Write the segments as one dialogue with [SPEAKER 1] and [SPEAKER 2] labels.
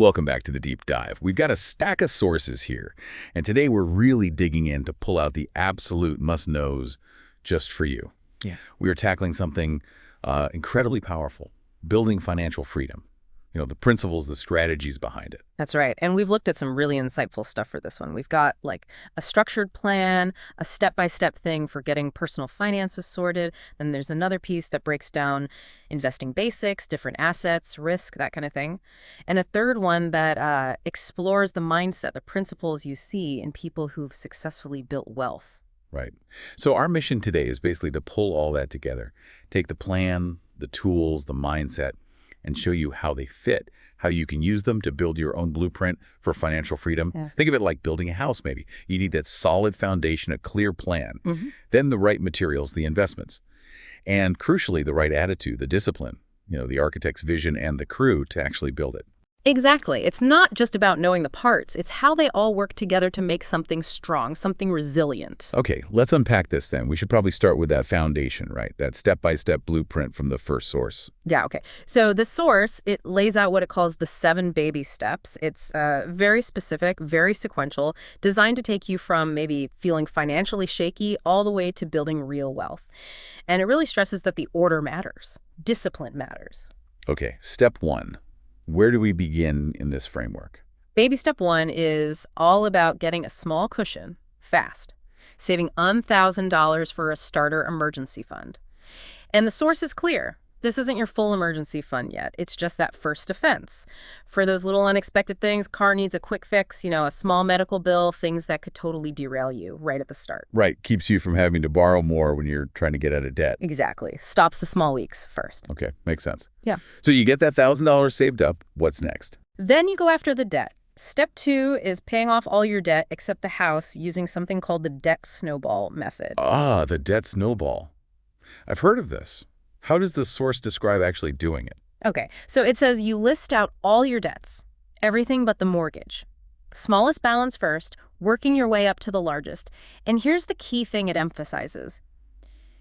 [SPEAKER 1] Welcome back to the deep dive. We've got a stack of sources here, and today we're really digging in to pull out the absolute must-knows just for you.
[SPEAKER 2] Yeah.
[SPEAKER 1] We are tackling something incredibly powerful, building financial freedom. The principles, the strategies behind it.
[SPEAKER 2] That's right. And we've looked at some really insightful stuff for this one. We've got like a structured plan, a step-by-step thing for getting personal finances sorted. Then there's another piece that breaks down investing basics, different assets, risk, that kind of thing. And a third one that explores the mindset, the principles you see in people who've successfully built wealth.
[SPEAKER 1] Right. So our mission today is basically to pull all that together, take the plan, the tools, the mindset, and show you how they fit, how you can use them to build your own blueprint for financial freedom.
[SPEAKER 2] Yeah.
[SPEAKER 1] Think of it like building a house, maybe. You need that solid foundation, a clear plan, then the right materials, the investments, and crucially, the right attitude, the discipline, the architect's vision and the crew to actually build it.
[SPEAKER 2] Exactly. It's not just about knowing the parts. It's how they all work together to make something strong, something resilient.
[SPEAKER 1] Okay, let's unpack this then. We should probably start with that foundation, right? That step-by-step blueprint from the first source.
[SPEAKER 2] Yeah, okay. So the source, it lays out what it calls the 7 baby steps. It's very specific, very sequential, designed to take you from maybe feeling financially shaky all the way to building real wealth. And it really stresses that the order matters. Discipline matters.
[SPEAKER 1] Okay, step 1. Where do we begin in this framework?
[SPEAKER 2] Baby step 1 is all about getting a small cushion fast, saving $1,000 for a starter emergency fund. And the source is clear. This isn't your full emergency fund yet. It's just that first defense. For those little unexpected things, car needs a quick fix, a small medical bill, things that could totally derail you right at the start.
[SPEAKER 1] Right, keeps you from having to borrow more when you're trying to get out of debt.
[SPEAKER 2] Exactly. Stops the small leaks first.
[SPEAKER 1] Okay, makes sense.
[SPEAKER 2] Yeah.
[SPEAKER 1] So you get that $1,000 saved up. What's next?
[SPEAKER 2] Then you go after the debt. Step 2 is paying off all your debt except the house using something called the debt snowball method.
[SPEAKER 1] Ah, the debt snowball. I've heard of this. How does the source describe actually doing it?
[SPEAKER 2] Okay, so it says you list out all your debts, everything but the mortgage. Smallest balance first, working your way up to the largest. And here's the key thing it emphasizes.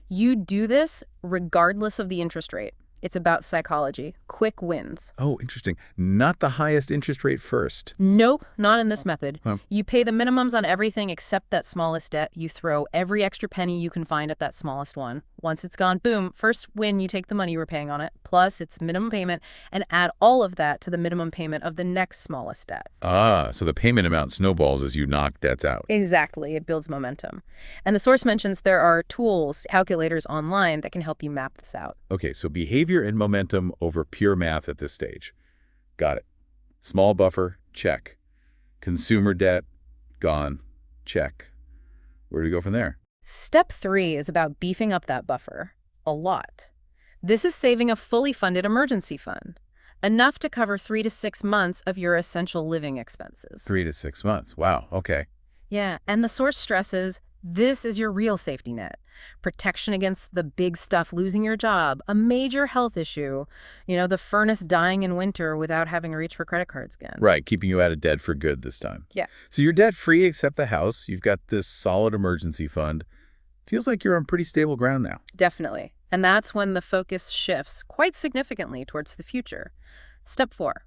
[SPEAKER 2] You do this regardless of the interest rate. It's about psychology. Quick wins.
[SPEAKER 1] Oh, interesting. Not the highest interest rate first.
[SPEAKER 2] Nope, not in this method.
[SPEAKER 1] Huh.
[SPEAKER 2] You pay the minimums on everything except that smallest debt. You throw every extra penny you can find at that smallest one. Once it's gone, boom, first win, you take the money you were paying on it, plus its minimum payment, and add all of that to the minimum payment of the next smallest debt.
[SPEAKER 1] Ah, so the payment amount snowballs as you knock debts out.
[SPEAKER 2] Exactly. It builds momentum. And the source mentions there are tools, calculators online that can help you map this out.
[SPEAKER 1] Okay, so behavior and momentum over pure math at this stage. Got it. Small buffer, check. Consumer debt, gone, check. Where do we go from there?
[SPEAKER 2] Step 3 is about beefing up that buffer a lot. This is saving a fully funded emergency fund, enough to cover 3 to 6 months of your essential living expenses.
[SPEAKER 1] 3 to 6 months. Wow, okay.
[SPEAKER 2] Yeah, and the source stresses this is your real safety net. Protection against the big stuff, losing your job, a major health issue, the furnace dying in winter without having to reach for credit cards again.
[SPEAKER 1] Right, keeping you out of debt for good this time.
[SPEAKER 2] Yeah.
[SPEAKER 1] So you're debt-free except the house. You've got this solid emergency fund. Feels like you're on pretty stable ground now.
[SPEAKER 2] Definitely. And that's when the focus shifts quite significantly towards the future. Step 4,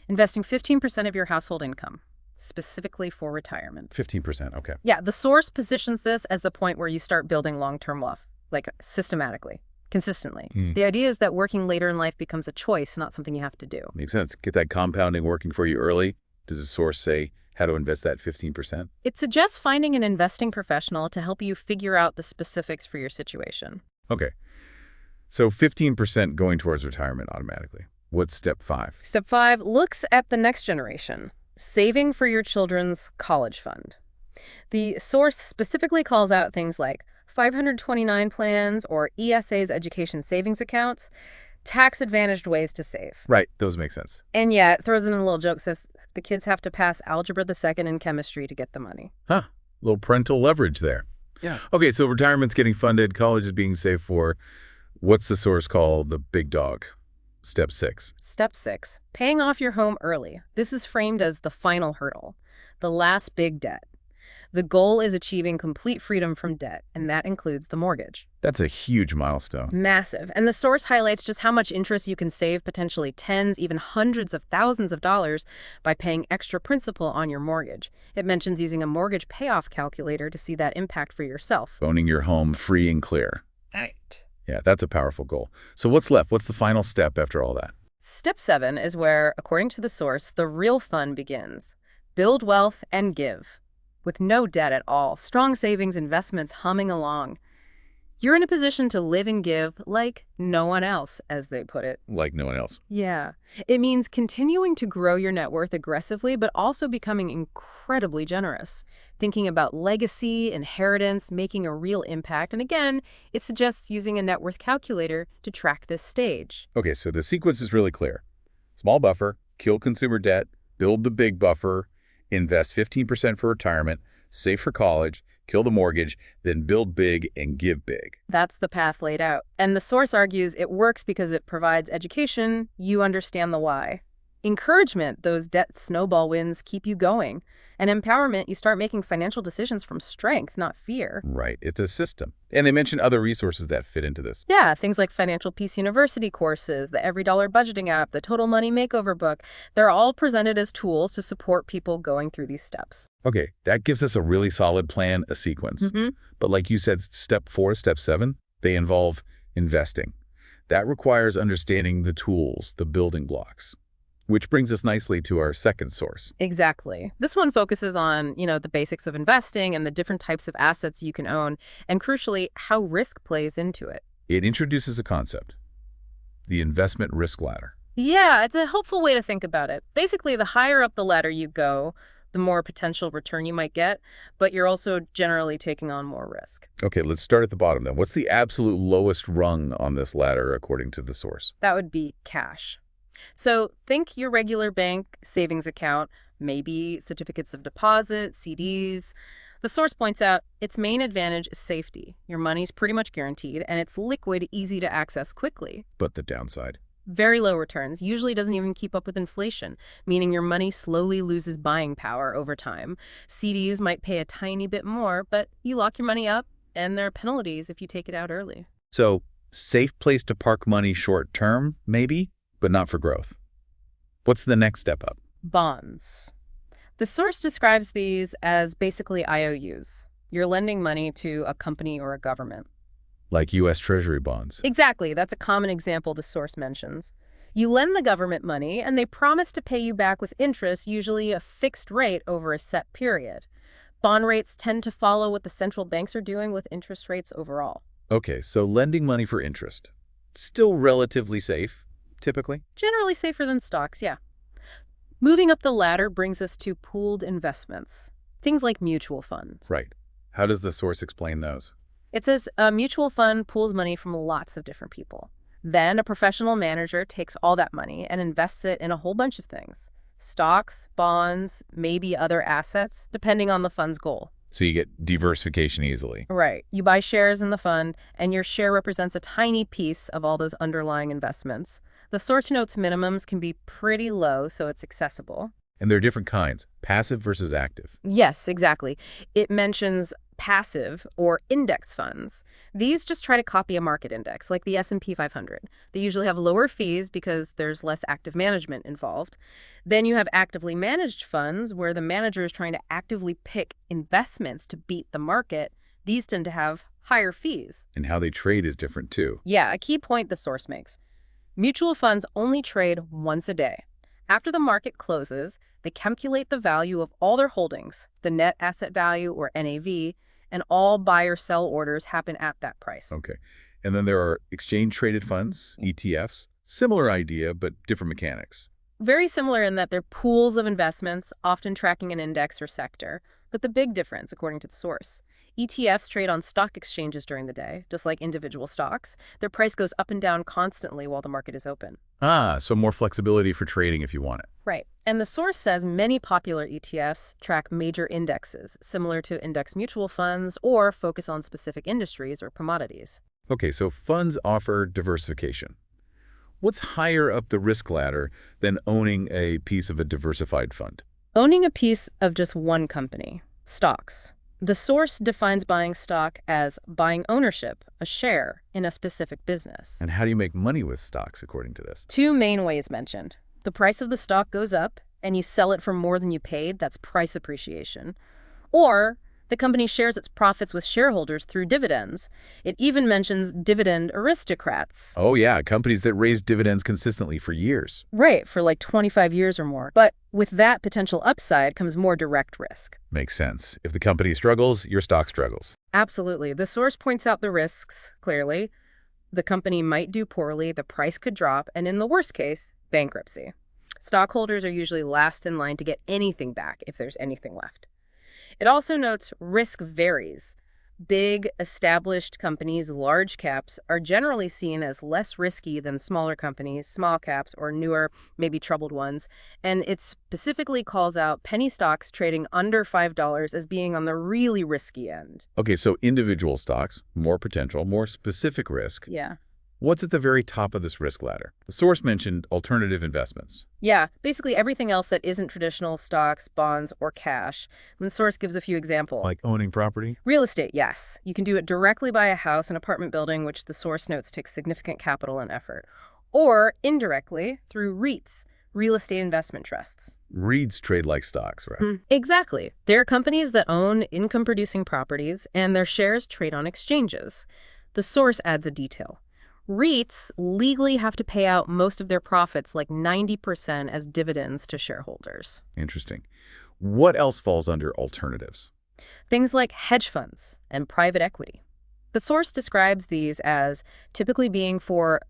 [SPEAKER 2] investing 15% of your household income, specifically for retirement.
[SPEAKER 1] 15%, okay.
[SPEAKER 2] Yeah, the source positions this as the point where you start building long-term wealth, like systematically, consistently. The idea is that working later in life becomes a choice, not something you have to do.
[SPEAKER 1] Makes sense. Get that compounding working for you early. Does the source say how to invest that 15%?
[SPEAKER 2] It suggests finding an investing professional to help you figure out the specifics for your situation.
[SPEAKER 1] Okay. So 15% going towards retirement automatically. What's step 5?
[SPEAKER 2] Step 5 looks at the next generation. Saving for your children's college fund. The source specifically calls out things like 529 plans or ESA's education savings accounts, tax-advantaged ways to save.
[SPEAKER 1] Right, those make sense.
[SPEAKER 2] And yet, throws in a little joke, says the kids have to pass Algebra the Second and chemistry to get the money.
[SPEAKER 1] Huh, little parental leverage there.
[SPEAKER 2] Yeah.
[SPEAKER 1] Okay, so retirement's getting funded, college is being saved for. What's the source called the big dog? Step 6.
[SPEAKER 2] Step 6, paying off your home early. This is framed as the final hurdle, the last big debt. The goal is achieving complete freedom from debt, and that includes the mortgage.
[SPEAKER 1] That's a huge milestone.
[SPEAKER 2] Massive. And the source highlights just how much interest you can save, potentially tens, even hundreds of thousands of dollars, by paying extra principal on your mortgage. It mentions using a mortgage payoff calculator to see that impact for yourself.
[SPEAKER 1] Owning your home free and clear.
[SPEAKER 2] Right.
[SPEAKER 1] Yeah, that's a powerful goal. So what's left? What's the final step after all that?
[SPEAKER 2] Step 7 is where, according to the source, the real fun begins. Build wealth and give. With no debt at all, strong savings, investments humming along. You're in a position to live and give like no one else, as they put it.
[SPEAKER 1] Like no one else.
[SPEAKER 2] Yeah. It means continuing to grow your net worth aggressively, but also becoming incredibly generous. Thinking about legacy, inheritance, making a real impact. And again, it suggests using a net worth calculator to track this stage.
[SPEAKER 1] Okay, so the sequence is really clear. Small buffer, kill consumer debt, build the big buffer, invest 15% for retirement, save for college, kill the mortgage, then build big and give big.
[SPEAKER 2] That's the path laid out. And the source argues it works because it provides education, you understand the why. Encouragement, those debt snowball wins keep you going. And empowerment, you start making financial decisions from strength, not fear.
[SPEAKER 1] Right, it's a system. And they mention other resources that fit into this.
[SPEAKER 2] Yeah, things like Financial Peace University courses, the Every Dollar Budgeting app, the Total Money Makeover book. They're all presented as tools to support people going through these steps.
[SPEAKER 1] Okay, that gives us a really solid plan, a sequence. But like you said, step 4, step 7, they involve investing. That requires understanding the tools, the building blocks. Which brings us nicely to our second source.
[SPEAKER 2] Exactly. This one focuses on, the basics of investing and the different types of assets you can own, and crucially, how risk plays into it.
[SPEAKER 1] It introduces a concept, the investment risk ladder.
[SPEAKER 2] Yeah, it's a helpful way to think about it. Basically, the higher up the ladder you go, the more potential return you might get, but you're also generally taking on more risk.
[SPEAKER 1] Okay, let's start at the bottom then. What's the absolute lowest rung on this ladder according to the source?
[SPEAKER 2] That would be cash. So think your regular bank savings account, maybe certificates of deposit, CDs. The source points out its main advantage is safety. Your money's pretty much guaranteed, and it's liquid, easy to access quickly.
[SPEAKER 1] But the downside?
[SPEAKER 2] Very low returns, usually doesn't even keep up with inflation, meaning your money slowly loses buying power over time. CDs might pay a tiny bit more, but you lock your money up, and there are penalties if you take it out early.
[SPEAKER 1] So, safe place to park money short term, maybe? But not for growth. What's the next step up?
[SPEAKER 2] Bonds. The source describes these as basically IOUs. You're lending money to a company or a government.
[SPEAKER 1] Like U.S. Treasury bonds.
[SPEAKER 2] Exactly. That's a common example the source mentions. You lend the government money, and they promise to pay you back with interest, usually a fixed rate over a set period. Bond rates tend to follow what the central banks are doing with interest rates overall.
[SPEAKER 1] Okay, so lending money for interest. Still relatively safe. Typically?
[SPEAKER 2] Generally safer than stocks, yeah. Moving up the ladder brings us to pooled investments. Things like mutual funds.
[SPEAKER 1] Right. How does the source explain those?
[SPEAKER 2] It says a mutual fund pools money from lots of different people. Then a professional manager takes all that money and invests it in a whole bunch of things. Stocks, bonds, maybe other assets, depending on the fund's goal.
[SPEAKER 1] So you get diversification easily.
[SPEAKER 2] Right. You buy shares in the fund, and your share represents a tiny piece of all those underlying investments. The source notes minimums can be pretty low, so it's accessible.
[SPEAKER 1] And there are different kinds, passive versus active.
[SPEAKER 2] Yes, exactly. It mentions passive or index funds. These just try to copy a market index, like the S&P 500. They usually have lower fees because there's less active management involved. Then you have actively managed funds, where the manager is trying to actively pick investments to beat the market. These tend to have higher fees.
[SPEAKER 1] And how they trade is different too.
[SPEAKER 2] Yeah, a key point the source makes. Mutual funds only trade once a day. After the market closes, they calculate the value of all their holdings, the net asset value or NAV, and all buy or sell orders happen at that price.
[SPEAKER 1] Okay. And then there are exchange-traded funds, ETFs. Similar idea, but different mechanics.
[SPEAKER 2] Very similar in that they're pools of investments, often tracking an index or sector. But the big difference, according to the source, ETFs trade on stock exchanges during the day, just like individual stocks. Their price goes up and down constantly while the market is open.
[SPEAKER 1] So more flexibility for trading if you want it.
[SPEAKER 2] Right. And the source says many popular ETFs track major indexes, similar to index mutual funds, or focus on specific industries or commodities.
[SPEAKER 1] Okay, so funds offer diversification. What's higher up the risk ladder than owning a piece of a diversified fund?
[SPEAKER 2] Owning a piece of just one company, stocks. The source defines buying stock as buying ownership, a share, in a specific business.
[SPEAKER 1] And how do you make money with stocks, according to this?
[SPEAKER 2] Two main ways mentioned. The price of the stock goes up, and you sell it for more than you paid, that's price appreciation. Or the company shares its profits with shareholders through dividends. It even mentions dividend aristocrats.
[SPEAKER 1] Oh yeah, companies that raise dividends consistently for years.
[SPEAKER 2] Right, for like 25 years or more. But with that potential upside comes more direct risk.
[SPEAKER 1] Makes sense. If the company struggles, your stock struggles.
[SPEAKER 2] Absolutely. The source points out the risks, clearly. The company might do poorly, the price could drop, and in the worst case, bankruptcy. Stockholders are usually last in line to get anything back if there's anything left. It also notes risk varies. Big, established companies, large caps, are generally seen as less risky than smaller companies, small caps, or newer, maybe troubled ones. And it specifically calls out penny stocks trading under $5 as being on the really risky end.
[SPEAKER 1] Okay, so individual stocks, more potential, more specific risk.
[SPEAKER 2] Yeah.
[SPEAKER 1] What's at the very top of this risk ladder? The source mentioned alternative investments.
[SPEAKER 2] Yeah, basically everything else that isn't traditional stocks, bonds, or cash. And the source gives a few examples.
[SPEAKER 1] Like owning property?
[SPEAKER 2] Real estate, yes. You can do it directly by a house, an apartment building, which the source notes takes significant capital and effort. Or indirectly through REITs, real estate investment trusts.
[SPEAKER 1] REITs trade like stocks, right?
[SPEAKER 2] Exactly. They're companies that own income-producing properties, and their shares trade on exchanges. The source adds a detail. REITs legally have to pay out most of their profits, like 90%, as dividends to shareholders.
[SPEAKER 1] Interesting. What else falls under alternatives?
[SPEAKER 2] Things like hedge funds and private equity. The source describes these as typically being for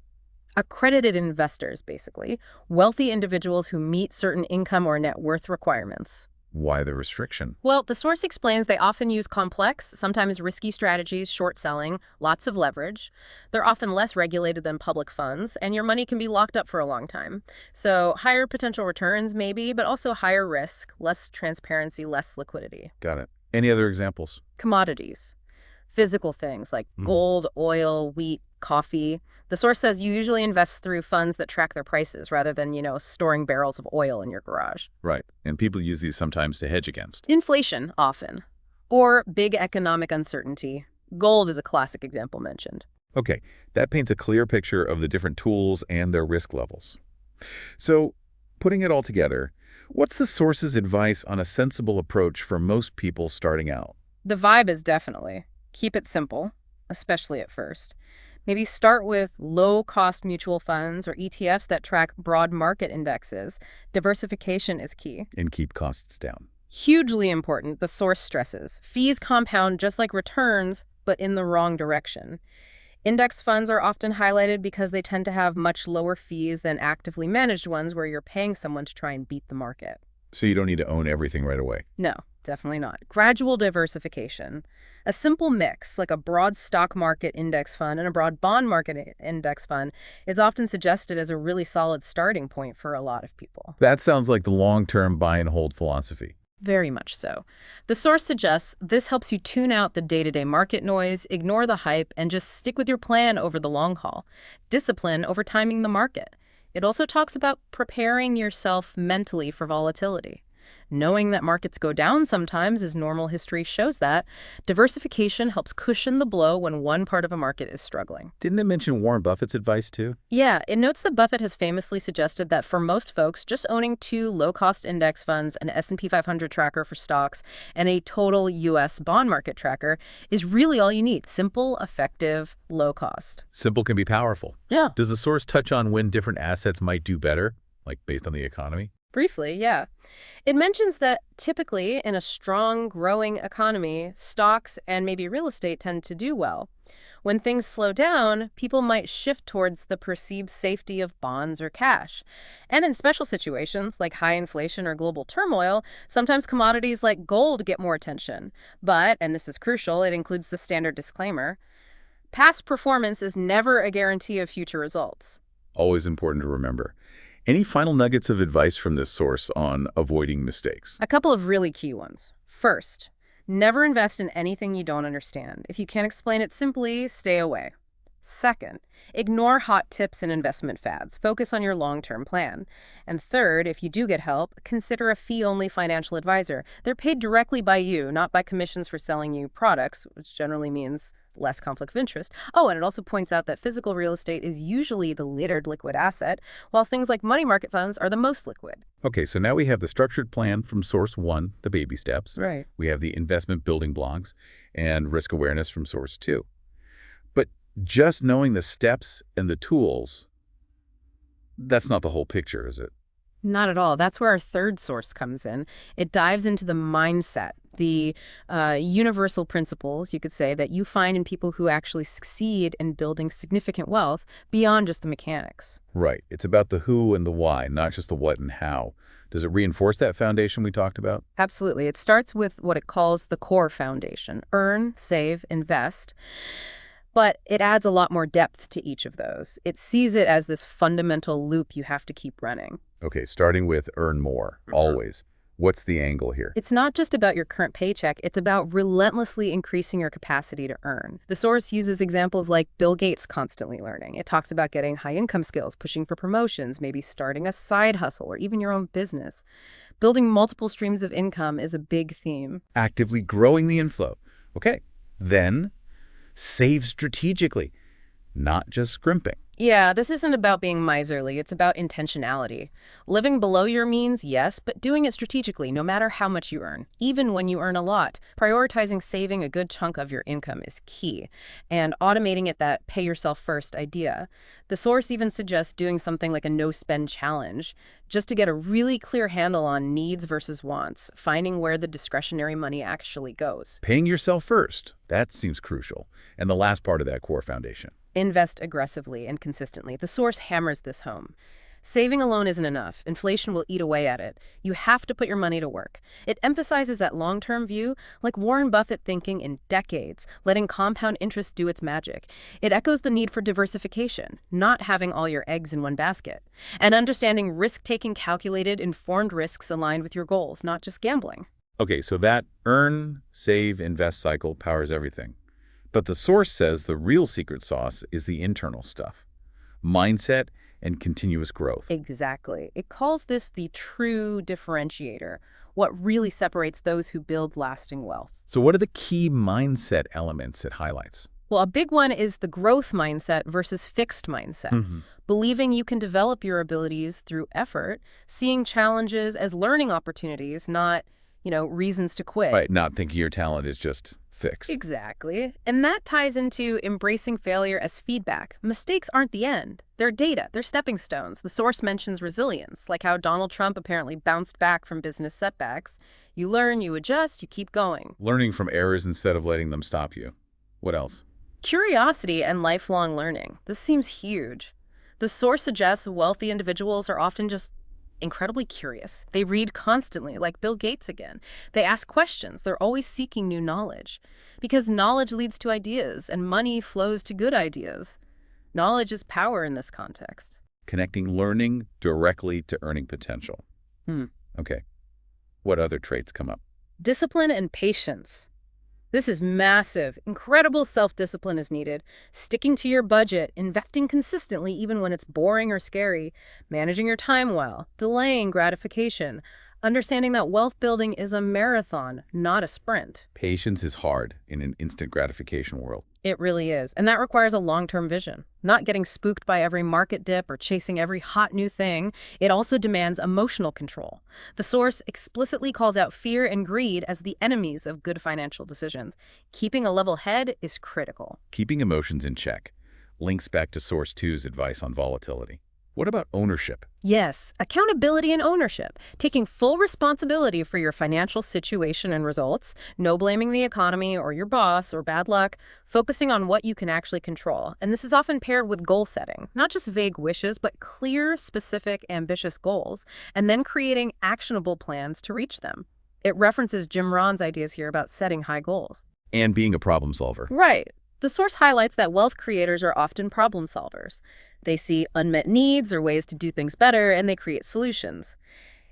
[SPEAKER 2] accredited investors, basically, wealthy individuals who meet certain income or net worth requirements.
[SPEAKER 1] Why the restriction?
[SPEAKER 2] Well, the source explains they often use complex, sometimes risky strategies, short selling, lots of leverage. They're often less regulated than public funds, and your money can be locked up for a long time. So higher potential returns maybe, but also higher risk, less transparency, less liquidity.
[SPEAKER 1] Got it. Any other examples?
[SPEAKER 2] Commodities. Physical things like gold, oil, wheat, coffee. The source says you usually invest through funds that track their prices rather than, storing barrels of oil in your garage.
[SPEAKER 1] Right. And people use these sometimes to hedge against.
[SPEAKER 2] Inflation, often. Or big economic uncertainty. Gold is a classic example mentioned.
[SPEAKER 1] Okay, that paints a clear picture of the different tools and their risk levels. So, putting it all together, what's the source's advice on a sensible approach for most people starting out?
[SPEAKER 2] The vibe is definitely keep it simple, especially at first. Maybe start with low-cost mutual funds or ETFs that track broad market indexes. Diversification is key.
[SPEAKER 1] And keep costs down.
[SPEAKER 2] Hugely important, the source stresses. Fees compound just like returns, but in the wrong direction. Index funds are often highlighted because they tend to have much lower fees than actively managed ones where you're paying someone to try and beat the market.
[SPEAKER 1] So you don't need to own everything right away.
[SPEAKER 2] No, definitely not. Gradual diversification. A simple mix, like a broad stock market index fund and a broad bond market index fund, is often suggested as a really solid starting point for a lot of people.
[SPEAKER 1] That sounds like the long-term buy and hold philosophy.
[SPEAKER 2] Very much so. The source suggests this helps you tune out the day-to-day market noise, ignore the hype, and just stick with your plan over the long haul. Discipline over timing the market. It also talks about preparing yourself mentally for volatility. Knowing that markets go down sometimes, as normal history shows that, diversification helps cushion the blow when one part of a market is struggling.
[SPEAKER 1] Didn't it mention Warren Buffett's advice too?
[SPEAKER 2] Yeah, it notes that Buffett has famously suggested that for most folks, just owning 2 low-cost index funds, an S&P 500 tracker for stocks, and a total U.S. bond market tracker is really all you need. Simple, effective, low cost.
[SPEAKER 1] Simple can be powerful.
[SPEAKER 2] Yeah.
[SPEAKER 1] Does the source touch on when different assets might do better, like based on the economy?
[SPEAKER 2] Briefly, yeah. It mentions that typically in a strong, growing economy, stocks and maybe real estate tend to do well. When things slow down, people might shift towards the perceived safety of bonds or cash. And in special situations like high inflation or global turmoil, sometimes commodities like gold get more attention. But, and this is crucial, it includes the standard disclaimer, past performance is never a guarantee of future results.
[SPEAKER 1] Always important to remember. Any final nuggets of advice from this source on avoiding mistakes?
[SPEAKER 2] A couple of really key ones. First, never invest in anything you don't understand. If you can't explain it simply, stay away. Second, ignore hot tips and investment fads. Focus on your long-term plan. And third, if you do get help, consider a fee-only financial advisor. They're paid directly by you, not by commissions for selling you products, which generally means less conflict of interest. Oh, and it also points out that physical real estate is usually the littered liquid asset, while things like money market funds are the most liquid.
[SPEAKER 1] Okay, so now we have the structured plan from source 1, the baby steps.
[SPEAKER 2] Right.
[SPEAKER 1] We have the investment building blocks and risk awareness from source 2. But just knowing the steps and the tools, that's not the whole picture, is it?
[SPEAKER 2] Not at all. That's where our third source comes in. It dives into the mindset, the universal principles, you could say, that you find in people who actually succeed in building significant wealth beyond just the mechanics.
[SPEAKER 1] Right. It's about the who and the why, not just the what and how. Does it reinforce that foundation we talked about?
[SPEAKER 2] Absolutely. It starts with what it calls the core foundation: earn, save, invest. But it adds a lot more depth to each of those. It sees it as this fundamental loop you have to keep running.
[SPEAKER 1] Okay, starting with earn more, always. What's the angle here?
[SPEAKER 2] It's not just about your current paycheck, it's about relentlessly increasing your capacity to earn. The source uses examples like Bill Gates constantly learning. It talks about getting high income skills, pushing for promotions, maybe starting a side hustle or even your own business. Building multiple streams of income is a big theme.
[SPEAKER 1] Actively growing the inflow. Okay, then save strategically, not just scrimping.
[SPEAKER 2] Yeah, this isn't about being miserly, it's about intentionality. Living below your means, yes, but doing it strategically, no matter how much you earn. Even when you earn a lot, prioritizing saving a good chunk of your income is key, and automating it that pay yourself first idea. The source even suggests doing something like a no-spend challenge, just to get a really clear handle on needs versus wants, finding where the discretionary money actually goes.
[SPEAKER 1] Paying yourself first, that seems crucial. And the last part of that core foundation.
[SPEAKER 2] Invest aggressively and consistently. The source hammers this home. Saving alone isn't enough. Inflation will eat away at it. You have to put your money to work. It emphasizes that long-term view, like Warren Buffett thinking in decades, letting compound interest do its magic. It echoes the need for diversification, not having all your eggs in one basket, and understanding risk-taking calculated, informed risks aligned with your goals, not just gambling.
[SPEAKER 1] Okay, so that earn, save, invest cycle powers everything. But the source says the real secret sauce is the internal stuff. Mindset and continuous growth.
[SPEAKER 2] Exactly. It calls this the true differentiator, what really separates those who build lasting wealth.
[SPEAKER 1] So what are the key mindset elements it highlights?
[SPEAKER 2] Well, a big one is the growth mindset versus fixed mindset. Believing you can develop your abilities through effort, seeing challenges as learning opportunities, not, reasons to quit.
[SPEAKER 1] Right, not thinking your talent is just fixed.
[SPEAKER 2] Exactly. And that ties into embracing failure as feedback. Mistakes aren't the end. They're data. They're stepping stones. The source mentions resilience, like how Donald Trump apparently bounced back from business setbacks. You learn, you adjust, you keep going.
[SPEAKER 1] Learning from errors instead of letting them stop you. What else?
[SPEAKER 2] Curiosity and lifelong learning. This seems huge. The source suggests wealthy individuals are often just incredibly curious. They read constantly, like Bill Gates again. They ask questions. They're always seeking new knowledge. Because knowledge leads to ideas, and money flows to good ideas. Knowledge is power in this context.
[SPEAKER 1] Connecting learning directly to earning potential. Okay. What other traits come up?
[SPEAKER 2] Discipline and patience. This is massive. Incredible self-discipline is needed. Sticking to your budget, investing consistently even when it's boring or scary, managing your time well, delaying gratification, understanding that wealth building is a marathon, not a sprint.
[SPEAKER 1] Patience is hard in an instant gratification world.
[SPEAKER 2] It really is. And that requires a long-term vision. Not getting spooked by every market dip or chasing every hot new thing. It also demands emotional control. The source explicitly calls out fear and greed as the enemies of good financial decisions. Keeping a level head is critical.
[SPEAKER 1] Keeping emotions in check links back to Source 2's advice on volatility. What about ownership?
[SPEAKER 2] Yes, accountability and ownership. Taking full responsibility for your financial situation and results, no blaming the economy or your boss or bad luck, focusing on what you can actually control. And this is often paired with goal setting, not just vague wishes, but clear, specific, ambitious goals, and then creating actionable plans to reach them. It references Jim Rohn's ideas here about setting high goals.
[SPEAKER 1] And being a problem solver.
[SPEAKER 2] Right. The source highlights that wealth creators are often problem solvers. They see unmet needs or ways to do things better, and they create solutions.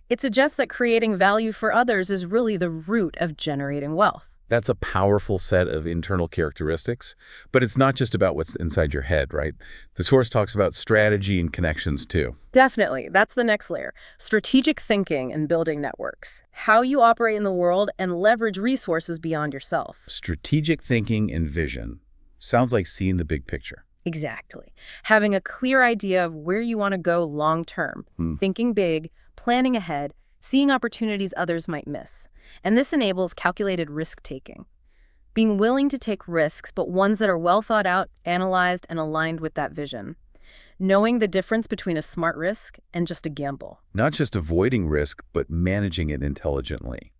[SPEAKER 2] It suggests that creating value for others is really the root of generating wealth.
[SPEAKER 1] That's a powerful set of internal characteristics, but it's not just about what's inside your head, right? The source talks about strategy and connections too.
[SPEAKER 2] Definitely. That's the next layer. Strategic thinking and building networks. How you operate in the world and leverage resources beyond yourself.
[SPEAKER 1] Strategic thinking and vision. Sounds like seeing the big picture.
[SPEAKER 2] Exactly. Having a clear idea of where you want to go long term. Thinking big, planning ahead, seeing opportunities others might miss. And this enables calculated risk-taking. Being willing to take risks, but ones that are well thought out, analyzed, and aligned with that vision. Knowing the difference between a smart risk and just a gamble.
[SPEAKER 1] Not just avoiding risk, but managing it intelligently.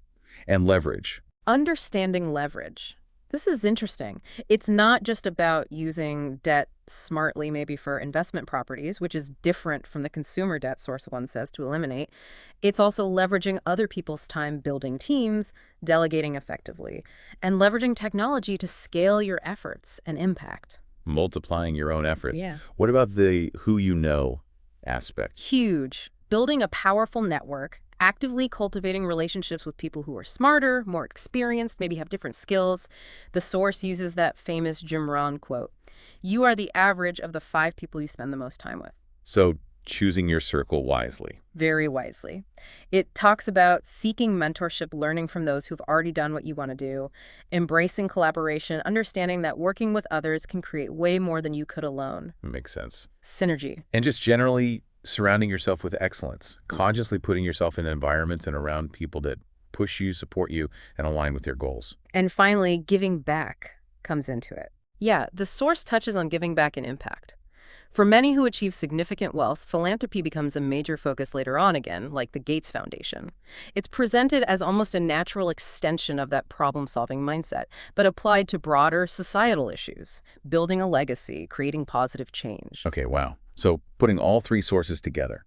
[SPEAKER 1] And leverage.
[SPEAKER 2] Understanding leverage. This is interesting. It's not just about using debt smartly, maybe for investment properties, which is different from the consumer debt source one says to eliminate. It's also leveraging other people's time building teams, delegating effectively, and leveraging technology to scale your efforts and impact.
[SPEAKER 1] Multiplying your own efforts.
[SPEAKER 2] Yeah.
[SPEAKER 1] What about the who you know aspect?
[SPEAKER 2] Huge. Building a powerful network, actively cultivating relationships with people who are smarter, more experienced, maybe have different skills. The source uses that famous Jim Rohn quote, "You are the average of the 5 people you spend the most time with."
[SPEAKER 1] So choosing your circle wisely.
[SPEAKER 2] Very wisely. It talks about seeking mentorship, learning from those who've already done what you want to do, embracing collaboration, understanding that working with others can create way more than you could alone.
[SPEAKER 1] Makes sense.
[SPEAKER 2] Synergy.
[SPEAKER 1] And just generally surrounding yourself with excellence, consciously putting yourself in environments and around people that push you, support you, and align with your goals.
[SPEAKER 2] And finally, giving back comes into it. Yeah, the source touches on giving back and impact. For many who achieve significant wealth, philanthropy becomes a major focus later on again, like the Gates Foundation. It's presented as almost a natural extension of that problem-solving mindset, but applied to broader societal issues, building a legacy, creating positive change.
[SPEAKER 1] Okay, wow. So putting all 3 sources together,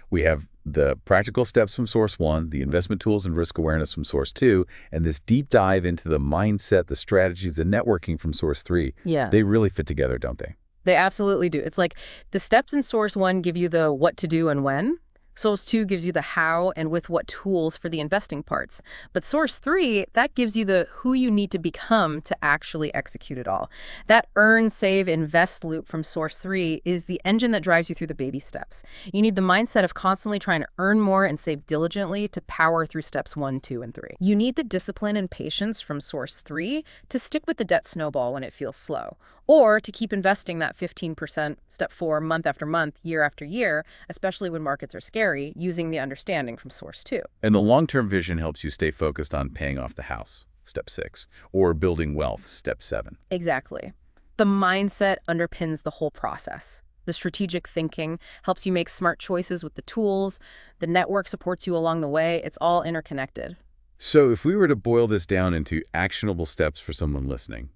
[SPEAKER 1] we have the practical steps from source 1, the investment tools and risk awareness from source 2, and this deep dive into the mindset, the strategies, the networking from source 3.
[SPEAKER 2] Yeah.
[SPEAKER 1] They really fit together, don't they?
[SPEAKER 2] They absolutely do. It's like the steps in source 1 give you the what to do and when. Source 2 gives you the how and with what tools for the investing parts. But source 3, that gives you the who you need to become to actually execute it all. That earn, save, invest loop from source 3 is the engine that drives you through the baby steps. You need the mindset of constantly trying to earn more and save diligently to power through steps 1, 2, and 3. You need the discipline and patience from source 3 to stick with the debt snowball when it feels slow, or to keep investing that 15% step 4 month after month, year after year, especially when markets are scary, using the understanding from source 2.
[SPEAKER 1] And the long-term vision helps you stay focused on paying off the house, step 6, or building wealth, step 7.
[SPEAKER 2] Exactly. The mindset underpins the whole process. The strategic thinking helps you make smart choices with the tools. The network supports you along the way. It's all interconnected.
[SPEAKER 1] So if we were to boil this down into actionable steps for someone listening,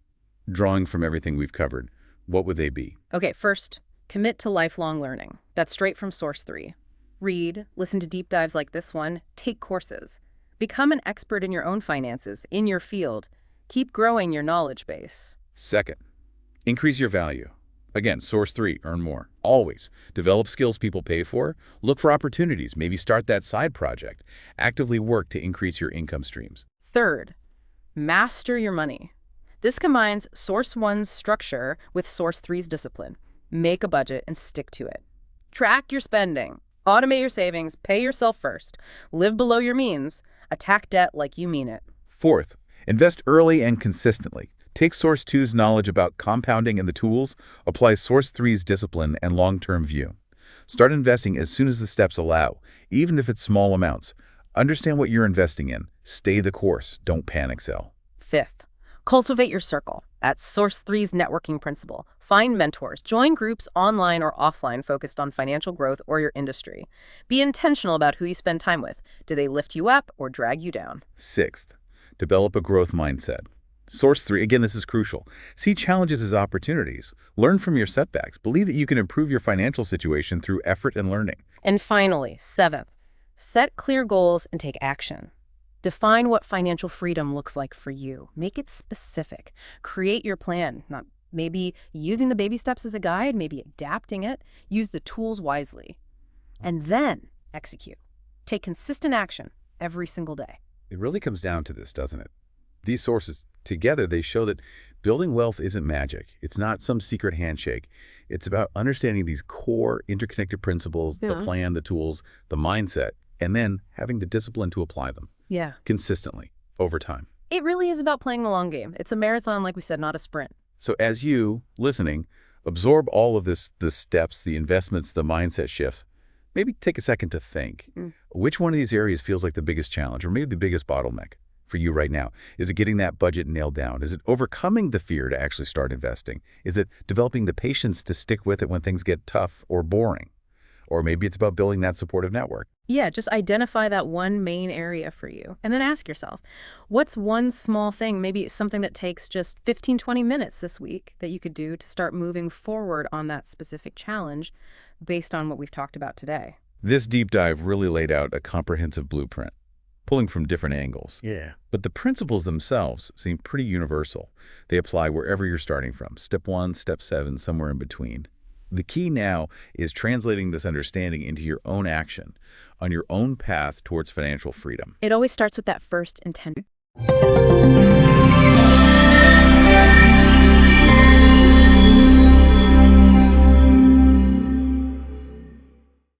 [SPEAKER 1] drawing from everything we've covered, what would they be?
[SPEAKER 2] Okay, first, commit to lifelong learning. That's straight from source 3. Read, listen to deep dives like this one, take courses. Become an expert in your own finances, in your field. Keep growing your knowledge base.
[SPEAKER 1] Second, increase your value. Again, source 3, earn more. Always. Develop skills people pay for. Look for opportunities. Maybe start that side project. Actively work to increase your income streams.
[SPEAKER 2] Third, master your money. This combines source 1's structure with source 3's discipline. Make a budget and stick to it. Track your spending. Automate your savings. Pay yourself first. Live below your means. Attack debt like you mean it.
[SPEAKER 1] Fourth, invest early and consistently. Take source 2's knowledge about compounding and the tools. Apply source 3's discipline and long-term view. Start investing as soon as the steps allow, even if it's small amounts. Understand what you're investing in. Stay the course. Don't panic sell.
[SPEAKER 2] Fifth, cultivate your circle. That's source 3's networking principle. Find mentors. Join groups online or offline focused on financial growth or your industry. Be intentional about who you spend time with. Do they lift you up or drag you down?
[SPEAKER 1] Sixth, develop a growth mindset. Source 3, again, this is crucial. See challenges as opportunities. Learn from your setbacks. Believe that you can improve your financial situation through effort and learning.
[SPEAKER 2] And finally, seventh, set clear goals and take action. Define what financial freedom looks like for you. Make it specific. Create your plan, not maybe using the baby steps as a guide, maybe adapting it. Use the tools wisely. And then execute. Take consistent action every single day.
[SPEAKER 1] It really comes down to this, doesn't it? These sources Together, they show that building wealth isn't magic. It's not some secret handshake. It's about understanding these core interconnected principles, the plan, the tools, the mindset, and then having the discipline to apply them.
[SPEAKER 2] Yeah.
[SPEAKER 1] Consistently, over time.
[SPEAKER 2] It really is about playing the long game. It's a marathon, like we said, not a sprint.
[SPEAKER 1] So as you, listening, absorb all of this, the steps, the investments, the mindset shifts, maybe take a second to think. Which one of these areas feels like the biggest challenge or maybe the biggest bottleneck for you right now? Is it getting that budget nailed down? Is it overcoming the fear to actually start investing? Is it developing the patience to stick with it when things get tough or boring? Or maybe it's about building that supportive network.
[SPEAKER 2] Yeah, just identify that one main area for you. And then ask yourself, what's one small thing, maybe something that takes just 15, 20 minutes this week that you could do to start moving forward on that specific challenge based on what we've talked about today?
[SPEAKER 1] This deep dive really laid out a comprehensive blueprint, pulling from different angles.
[SPEAKER 3] Yeah.
[SPEAKER 1] But the principles themselves seem pretty universal. They apply wherever you're starting from, step 1, step 7, somewhere in between. The key now is translating this understanding into your own action, on your own path towards financial freedom.
[SPEAKER 2] It always starts with that first intention.